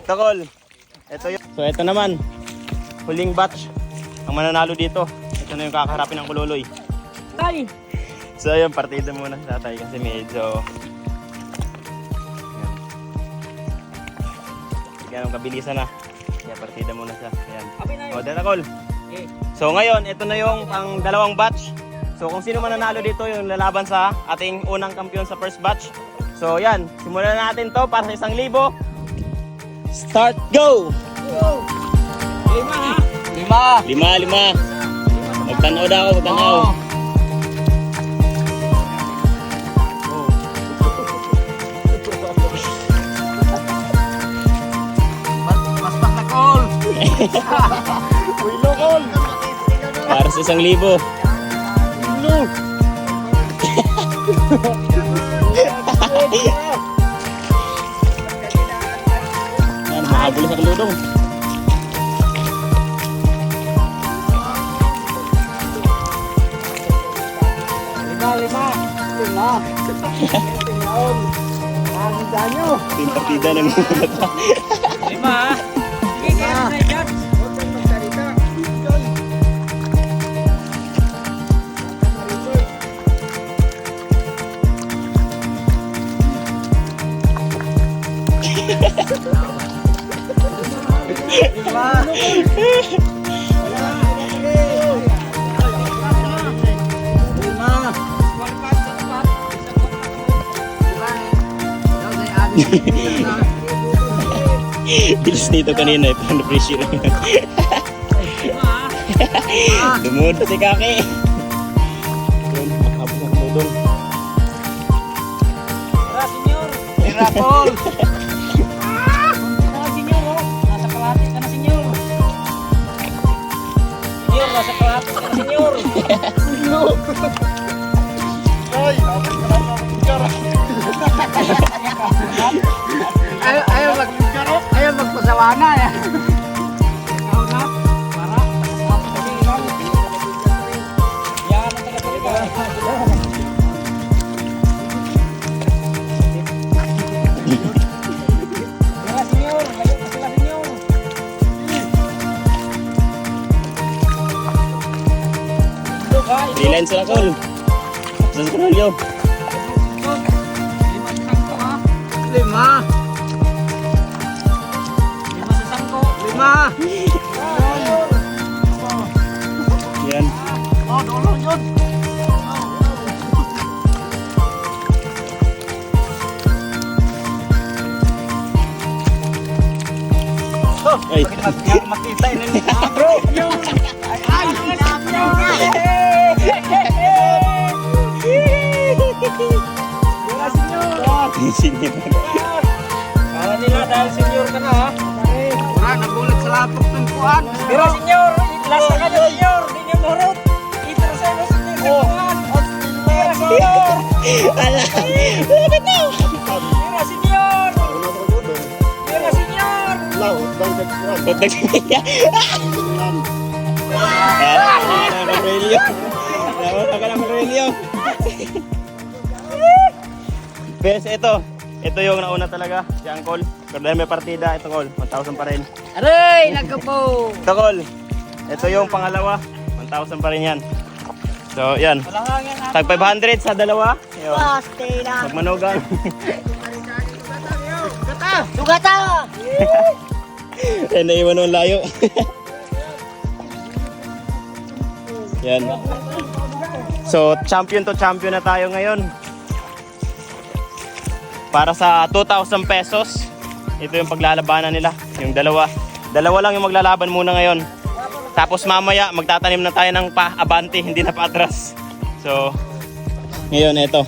Tokol. So ito naman, huling batch. Ang mananalo dito, ito na yung kakaharapin ng Kululoy. So ayun, partida muna sa tatay kasi medyo ganun kabilisan na. Kaya partida muna siya. Ayan. O, Tokol. So ngayon, ito na yung pang dalawang batch. So kung sino mananalo dito, yung lalaban sa ating unang kampiyon sa first batch. So yan, simulan natin to para sa 1,000. Start, go! Lima. Magtanaw daw, magtanaw. Mas na call. Uy, no call. Para sa 1,000. No. Yan, mahabol sa kaludong. Lima. Ang danyo. Yung partida ng mga. Lima. Sige, kaya na dyan. Bilis nito kanina, ito na pressure. Dumod si Kaki. Yun, makabos ng kuludong. Tara, senyor. Tira, Paul. Tara, senyor. Nasa kalahati ka na, senyor. Senyor, nasa kalahati ka na, senyor. Ay, ayaw magpasawana eh. Ikaw na, para kasi ikaw. Yan ang taga-talaga. Tara, senyor. Layo pa sila, senyor. Freelance sila, Kol. Sa Cornelio. Lima. Lima sa sangko. Lima. Yan. Oh, dolo yun. Ay. Makita yun ni bro. Senior. Kala nila dahil senior ka na ha. Wala, nagulat sa lapok ng kuhan. Pero senior, last na kayo senior. Hindi nyo murot. Ito na sa'yo senior ng kuhan. Pero senior. Ala. Pero senior. Pero senior. Pagdag niya. Wala ka ng Cornelio. Bes, ito yung nauna talaga, si Angkol. Pero dahil may partida, ito Kol, 1,000 pa rin. Aray, nagkapo. Ito Kol, ito yung pangalawa, 1,000 pa rin yan. So yan, tag 500 sa dalawa. Stay lang. Magmanugan. Sugata. Eh, naiwan ng layo. Yan. So, champion to champion na tayo ngayon. Para sa 2,000 pesos, ito yung paglalabanan nila. Yung dalawa lang yung maglalaban muna ngayon. Tapos mamaya, magtatanim na tayo ng pa-abante, hindi na pa-atras. So, ngayon ito.